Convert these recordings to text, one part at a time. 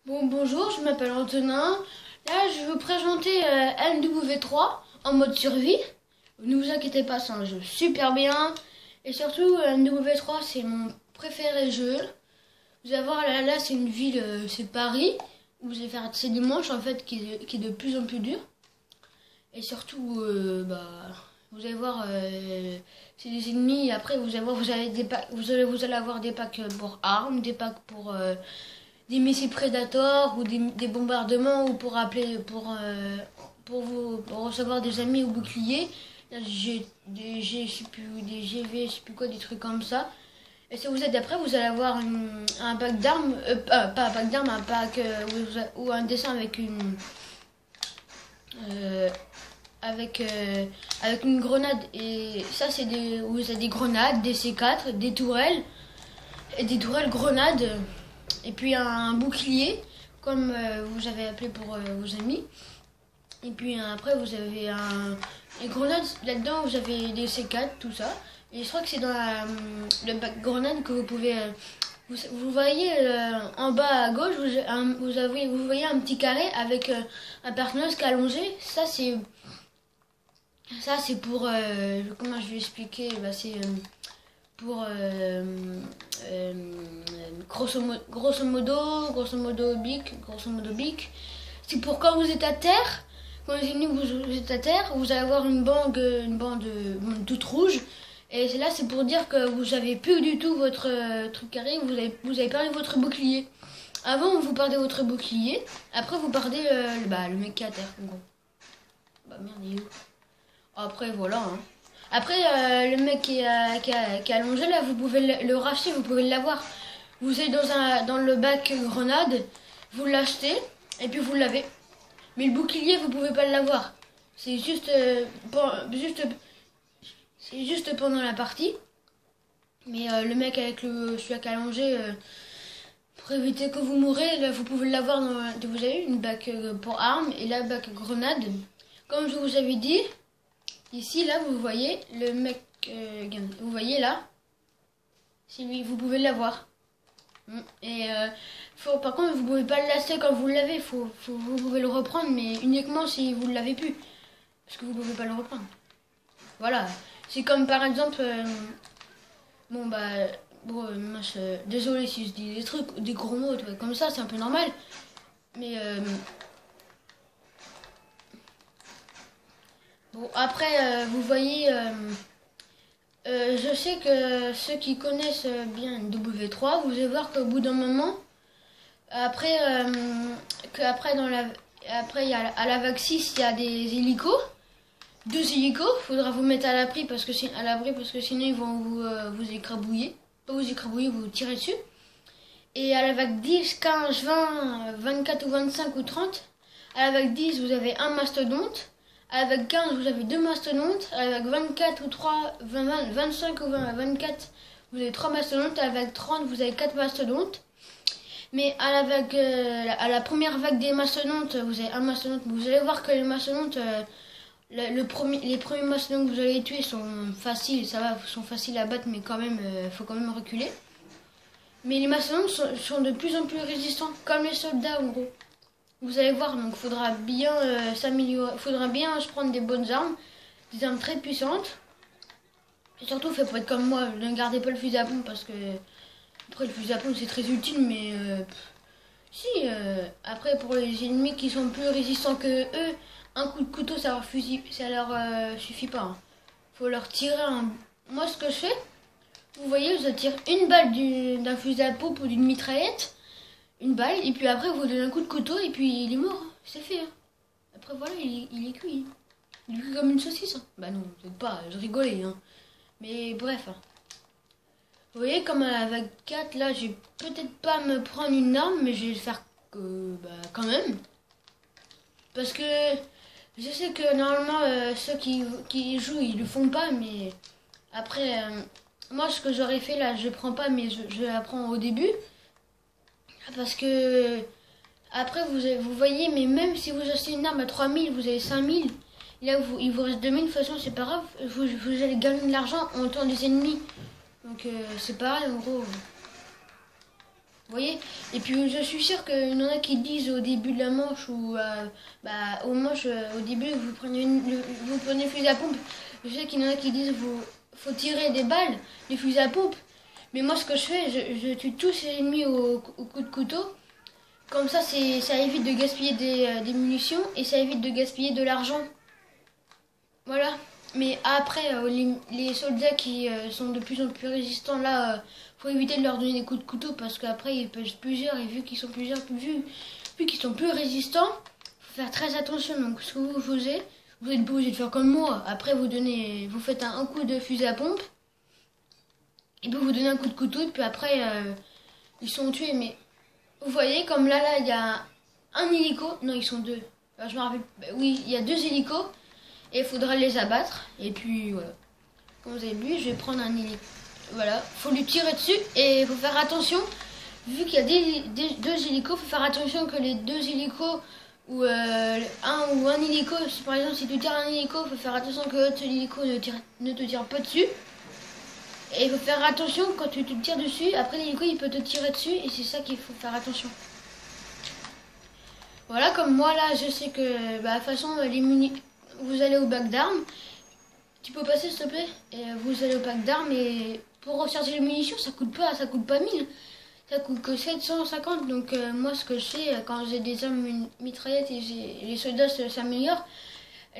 Bonjour, je m'appelle Antonin. Là, je vais vous présenter MW3 en mode survie. Ne vous inquiétez pas, c'est un jeu super bien. Et surtout, MW3, c'est mon préféré jeu. Vous allez voir, là c'est une ville, c'est Paris. Vous allez faire ces dimanches, en fait, qui est de plus en plus dur. Et surtout, vous allez voir, c'est des ennemis. Et après, vous allez voir, vous allez avoir des packs pour armes, des packs pour des missiles Predator ou des bombardements ou pour appeler pour recevoir des amis ou boucliers. Là, j'ai des G, je sais plus, des GV, je sais plus quoi, des trucs comme ça. Et si vous êtes après, vous allez avoir un pack d'armes, pas un pack d'armes, un pack ou un dessin avec euh, avec une grenade. Et ça, c'est vous avez des grenades, des C4, des tourelles, et des tourelles grenades. Et puis un bouclier, comme vous avez appelé pour vos amis. Et puis après, vous avez une grenade. Là-dedans, vous avez des C4, tout ça. Et je crois que c'est dans le bac grenade que vous pouvez... vous voyez en bas à gauche, vous voyez un petit carré avec un personnage qui est allongé. Ça, c'est pour... comment je vais expliquer c'est pour grosso modo bic. C'est pour quand vous êtes à terre, quand les ennemis vous êtes à terre, vous allez avoir une bande toute rouge. Et là, c'est pour dire que vous avez plus du tout votre truc carré, vous avez perdu votre bouclier. Avant, vous perdez votre bouclier, après vous perdez le mec qui est à terre, en gros. Bah merde, il est où? Après, voilà, hein. Après, le mec qui est allongé, là, vous pouvez le racheter, vous pouvez l'avoir. Vous allez dans le bac grenade, vous l'achetez, et puis vous l'avez. Mais le bouclier, vous pouvez pas l'avoir. C'est juste pendant la partie. Mais le mec avec celui qui est allongé, pour éviter que vous mourrez, là, vous pouvez l'avoir vous avez une bac pour armes et la bac grenade. Comme je vous avais dit, ici, là, vous voyez le mec, vous voyez là, c'est lui, vous pouvez l'avoir. Et par contre, vous pouvez pas le lasser quand vous l'avez, vous pouvez le reprendre, mais uniquement si vous ne l'avez plus. Parce que vous pouvez pas le reprendre. Voilà, c'est comme par exemple, désolé si je dis des trucs, des gros mots, comme ça, c'est un peu normal. Mais bon, après, vous voyez, je sais que ceux qui connaissent bien W3, vous allez voir qu'au bout d'un moment, après, après à la vague 6, il y a des hélicos, 2 hélicos. Faudra vous mettre à l'abri parce que sinon ils vont vous écrabouiller, pas vous écrabouiller, vous tirer dessus. Et à la vague 10, 15, 20, 24 ou 25 ou 30, à la vague 10, vous avez un mastodonte. À la vague 15, vous avez 2 mastodontes. À la vague 24 ou 3, 25 ou 24, vous avez 3 mastodontes. À la vague 30, vous avez 4 mastodontes. Mais à la première vague des mastodontes, vous avez un mastodonte. Vous allez voir que les mastodontes, les premiers mastodontes que vous allez tuer sont faciles, sont faciles à battre, mais quand même, faut quand même reculer. Mais les mastodontes sont de plus en plus résistants, comme les soldats en gros. Vous allez voir, donc faudra bien s'améliorer, faudra bien se prendre des bonnes armes, des armes très puissantes. Et surtout, faut pas être comme moi, ne gardez pas le fusil à pompe parce que après le fusil à pompe c'est très utile, mais après pour les ennemis qui sont plus résistants que eux, un coup de couteau ça leur suffit pas. Hein. Faut leur tirer un. Moi ce que je fais, vous voyez, je tire une balle d'un fusil à pompe ou d'une mitraillette. Une balle, et puis après vous donnez un coup de couteau, et puis il est mort, c'est fait. Hein. Après voilà, il est cuit. Il est cuit comme une saucisse. Hein. Bah non, peut-être pas, je rigolais. Hein. Mais bref. Hein. Vous voyez, comme à la vague 4, là, je vais peut-être pas me prendre une arme, mais je vais le faire quand même. Parce que je sais que normalement, ceux qui jouent, ils le font pas, mais après, moi, ce que j'aurais fait là, je prends pas, mais je la prends au début. Parce que après vous voyez, mais même si vous achetez une arme à 3000, vous avez 5000. Là il vous reste 2000, de toute façon c'est pas grave, vous allez gagner de l'argent en tuant des ennemis. Donc c'est pareil en gros. Vous voyez? Et puis je suis sûr qu'il y en a qui disent au début de la manche ou au manche, au début vous prenez le fusil à pompe. Je sais qu'il y en a qui disent faut tirer des balles, des fusils à pompe. Mais moi ce que je fais, je tue tous les ennemis au coup de couteau. Comme ça, ça évite de gaspiller des munitions et ça évite de gaspiller de l'argent. Voilà. Mais après, les soldats qui sont de plus en plus résistants, là, faut éviter de leur donner des coups de couteau parce qu'après ils pèsent plusieurs et vu qu'ils sont plusieurs, vu qu'ils sont plus résistants, faut faire très attention. Donc ce que vous faisiez, vous êtes pas obligé de faire comme moi. Après vous faites un coup de fusil à pompe et puis vous donnez un coup de couteau et puis après ils sont tués. Mais vous voyez comme là il y a un hélico, non ils sont deux. Alors, je me rappelle, oui il y a deux hélicos et il faudra les abattre et puis voilà. Comme vous avez vu, je vais prendre un hélico. Voilà, faut lui tirer dessus et il faut faire attention. Vu qu'il y a deux hélicos, faut faire attention que les deux hélicos ou un hélico, par exemple si tu tires un hélico, faut faire attention que l'autre hélico ne te tire pas dessus. Et il faut faire attention quand tu te tires dessus, après l'hélico il peut te tirer dessus et c'est ça qu'il faut faire attention. Voilà, comme moi là, je sais que de toute façon vous allez au bac d'armes. Tu peux passer s'il te plaît? Et vous allez au bac d'armes et pour recharger les munitions, ça coûte pas 1000. Ça coûte que 750. Donc moi ce que je fais quand j'ai des armes mitraillettes et les soldats s'améliorent,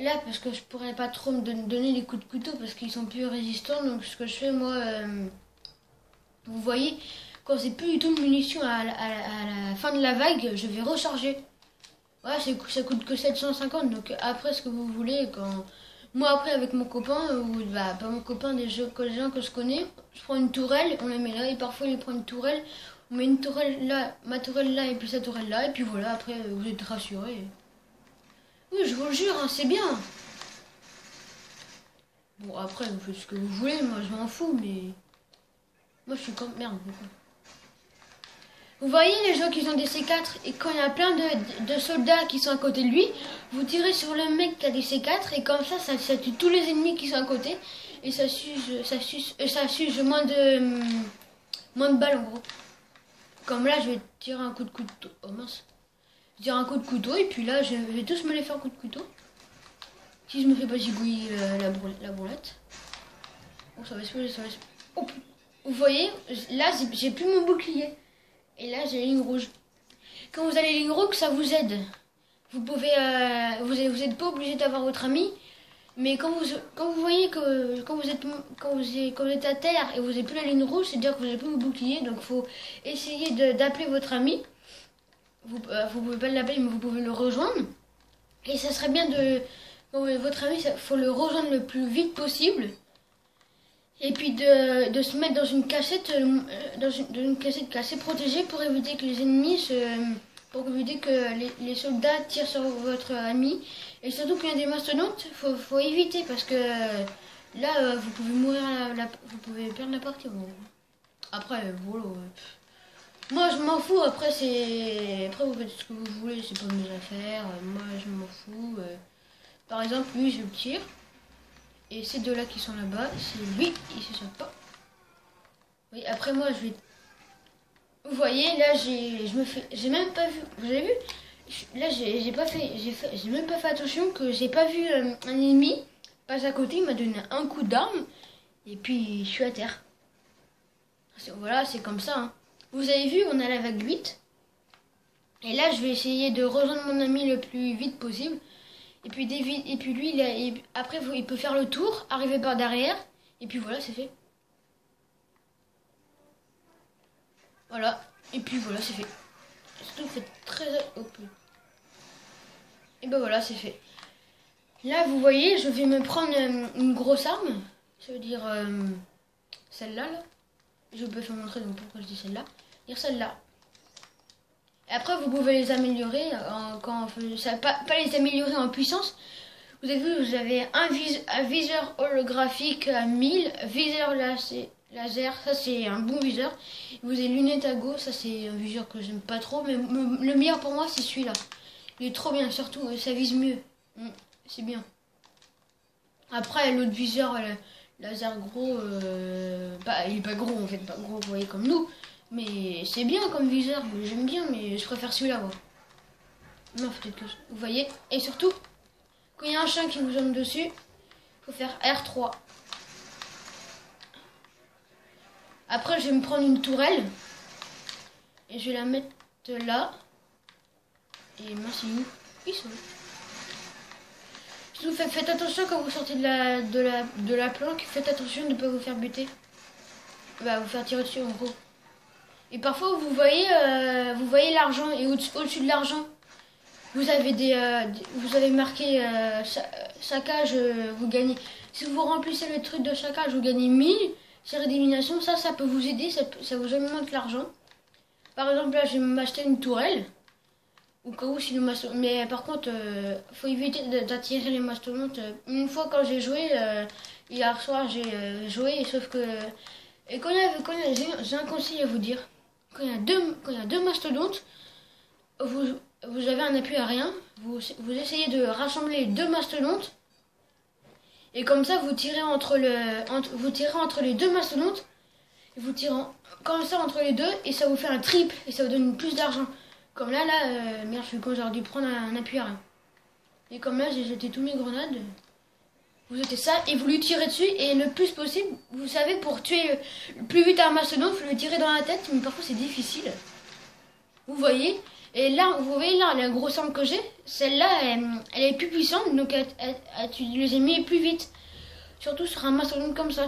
là parce que je pourrais pas trop me donner les coups de couteau parce qu'ils sont plus résistants. Donc ce que je fais moi, vous voyez, quand c'est plus du tout de munitions à la fin de la vague, je vais recharger. Ouais, ça coûte que 750. Donc après ce que vous voulez quand... Moi après avec mon copain, ou pas mon copain, des gens que je connais, je prends une tourelle, on la met là, et parfois il prend une tourelle, on met une tourelle là, ma tourelle là, et puis sa tourelle là, et puis voilà, après vous êtes rassurés. Oui, je vous le jure, hein, c'est bien. Bon après vous faites ce que vous voulez, moi je m'en fous, mais... Moi je suis comme... Merde, beaucoup. Vous voyez les gens qui ont des C4 et quand il y a plein de soldats qui sont à côté de lui, vous tirez sur le mec qui a des C4 et comme ça tue tous les ennemis qui sont à côté et ça s'use moins de balles en gros. Comme là je vais tirer un coup de couteau. Oh mince. Je tire un coup de couteau et puis là je vais tous me les faire un coup de couteau. Si je me fais pas zigouiller la bourrelette. Oh ça va exploser, ça va exploser. Oh, vous voyez, là j'ai plus mon bouclier. Et là, j'ai ligne rouge. Quand vous avez ligne rouge, ça vous aide. Vous pouvez, vous êtes pas obligé d'avoir votre ami, mais quand vous voyez que quand vous êtes à terre et vous n'avez plus la ligne rouge, c'est-à-dire que vous n'avez plus vos boucliers, donc faut essayer d'appeler votre ami. Vous pouvez pas l'appeler, mais vous pouvez le rejoindre. Et ça serait bien votre ami, faut le rejoindre le plus vite possible. Et puis de se mettre dans une cachette, dans une cachette assez protégée pour éviter que les ennemis pour éviter que les soldats tirent sur votre ami. Et surtout qu'il y a des mastodontes, faut éviter parce que là vous pouvez mourir, vous pouvez perdre la partie. Bon. Après, voilà. Moi je m'en fous. Après vous faites ce que vous voulez, c'est pas mes affaires. Moi je m'en fous. Par exemple, lui je le tire. Et ces deux-là qui sont là-bas, c'est lui, il se saute pas. Oui, après moi, je vais... Vous voyez, là, j'ai même pas vu... Vous avez vu? Là, j'ai même pas fait attention que j'ai pas vu un ennemi passe à côté, il m'a donné un coup d'arme, et puis je suis à terre. Voilà, c'est comme ça. Hein. Vous avez vu, on a la vague 8. Et là, je vais essayer de rejoindre mon ami le plus vite possible. Et puis lui, après, il peut faire le tour, arriver par derrière, et puis voilà, c'est fait. Voilà, et puis voilà, c'est fait. Surtout, faites très... Hop. Et ben voilà, c'est fait. Là, vous voyez, je vais me prendre une grosse arme. Ça veut dire celle-là, là. Je peux faire montrer, donc pourquoi je dis celle-là. Dire celle-là. Et après, vous pouvez les améliorer, pas les améliorer en puissance. Vous avez vu, vous avez un viseur holographique à 1000, viseur laser, ça c'est un bon viseur. Vous avez lunettes à gauche, ça c'est un viseur que j'aime pas trop, mais le meilleur pour moi c'est celui-là. Il est trop bien, surtout ça vise mieux. C'est bien. Après, l'autre viseur laser gros, il est pas gros en fait, pas gros, vous voyez comme nous. Mais c'est bien comme viseur, mais j'aime bien, mais je préfère celui-là, moi. Non, peut-être que vous voyez. Et surtout, quand il y a un chien qui vous tombe dessus, il faut faire R3. Après, je vais me prendre une tourelle et je vais la mettre là. Et mince, c'est où? Ils sont où? Faites attention quand vous sortez de la planque. Faites attention de ne pas vous faire buter. Bah, vous faire tirer dessus en gros. Et parfois, vous voyez l'argent et au-dessus de l'argent, vous avez marqué saccage, vous gagnez. Si vous remplissez le truc de saccage, vous gagnez 1000. C'est d'élimination, ça peut vous aider, ça vous augmente l'argent. Par exemple, là, je vais m'acheter une tourelle. Au cas où, si le mastodonte. Mais par contre, faut éviter d'attirer les mastodontes. Une fois, quand j'ai joué, hier soir, j'ai joué, sauf que. Et j'ai un conseil à vous dire. Quand il y a deux mastodontes, vous avez un appui à rien. Vous essayez de rassembler les deux mastodontes. Et comme ça, vous tirez entre les deux mastodontes. Et vous tirez comme ça entre les deux. Et ça vous fait un triple. Et ça vous donne plus d'argent. Comme là, merde, je suis con, j'aurais dû prendre un appui à rien. Et comme là, j'ai jeté tous mes grenades. Vous jetez ça et vous lui tirez dessus. Et le plus possible, vous savez, pour tuer le plus vite un mastodonte, il faut le tirer dans la tête. Mais parfois, c'est difficile. Vous voyez? Et là, vous voyez là, la grosse arme que j'ai, celle-là, elle est plus puissante, donc elle tue les ennemis plus vite. Surtout sur un mastodonte comme ça.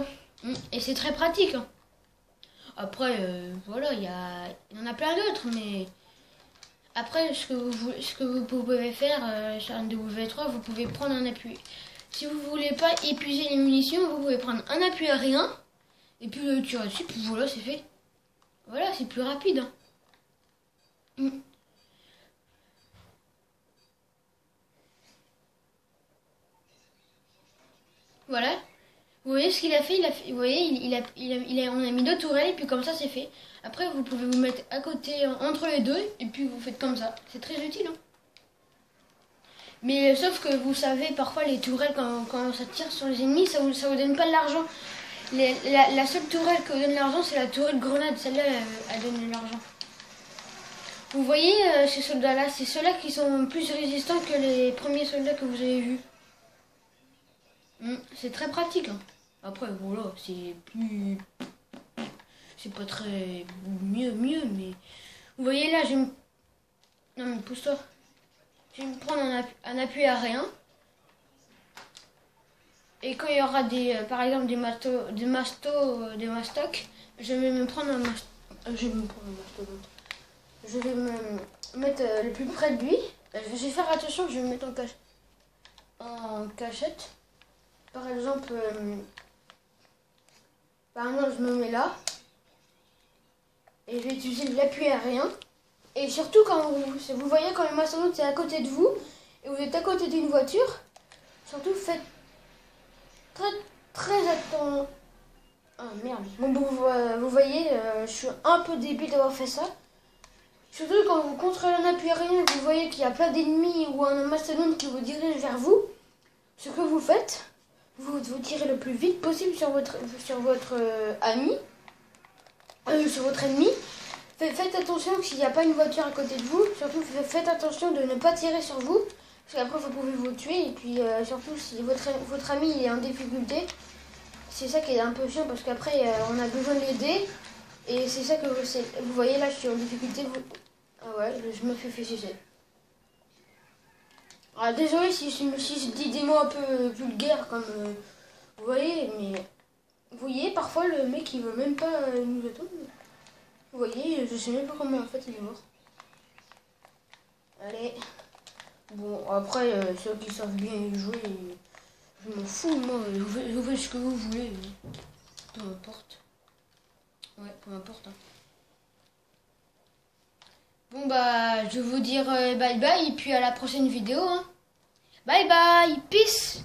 Et c'est très pratique. Hein. Après, voilà, il y en a plein d'autres, mais après, ce que vous pouvez faire sur un W3, vous pouvez prendre un appui. Si vous voulez pas épuiser les munitions, vous pouvez prendre un appui à rien, et puis le tirer dessus, puis voilà, c'est fait. Voilà, c'est plus rapide. Hein. Voilà. Vous voyez ce qu'il a fait, vous voyez, on a mis deux tourelles et puis comme ça c'est fait. Après vous pouvez vous mettre à côté entre les deux et puis vous faites comme ça. C'est très utile. Hein. Mais sauf que vous savez parfois les tourelles quand ça tire sur les ennemis ça vous donne pas de l'argent. La seule tourelle qui vous donne de l'argent c'est la tourelle grenade. Celle-là elle donne de l'argent. Vous voyez ces soldats-là, c'est ceux-là qui sont plus résistants que les premiers soldats que vous avez vus. C'est très pratique. Hein. Après, voilà, c'est pas très mieux, mais... Vous voyez là, Non mais pousse-toi. Je vais me prendre un appui à rien. Et quand il y aura par exemple des mastocs, je vais me prendre un mastodonte. Je vais me mettre le plus près de lui. Je vais faire attention, je vais me mettre en cachette. Par exemple, je me mets là. Et je vais utiliser l'appui à rien. Et surtout, quand vous voyez quand le mastodonte est à côté de vous, et vous êtes à côté d'une voiture, surtout faites très attention. Ah merde. Bon, vous voyez, je suis un peu débile d'avoir fait ça. Surtout quand vous contrôlez un appui à rien et que vous voyez qu'il y a plein d'ennemis ou un mastodonte qui vous dirige vers vous, ce que vous faites, vous tirez le plus vite possible sur votre ami, sur votre ennemi. Faites attention s'il n'y a pas une voiture à côté de vous. Surtout, faites attention de ne pas tirer sur vous. Parce qu'après, vous pouvez vous tuer. Et puis, surtout, si votre ami est en difficulté, c'est ça qui est un peu chiant. Parce qu'après, on a besoin de l'aider. Et c'est ça que vous voyez là, je suis en difficulté. Ah ouais, je me fais sucer. Ah, désolé si je dis des mots un peu vulgaires comme vous voyez, mais vous voyez parfois le mec il veut même pas nous attendre. Vous voyez, je sais même pas comment en fait il est mort. Allez. Bon après ceux qui savent bien jouer, je m'en fous moi, vous faites ce que vous voulez. Peu importe. Ouais, peu importe. Hein. Bon bah je vais vous dire bye bye et puis à la prochaine vidéo. Hein. Bye bye, peace.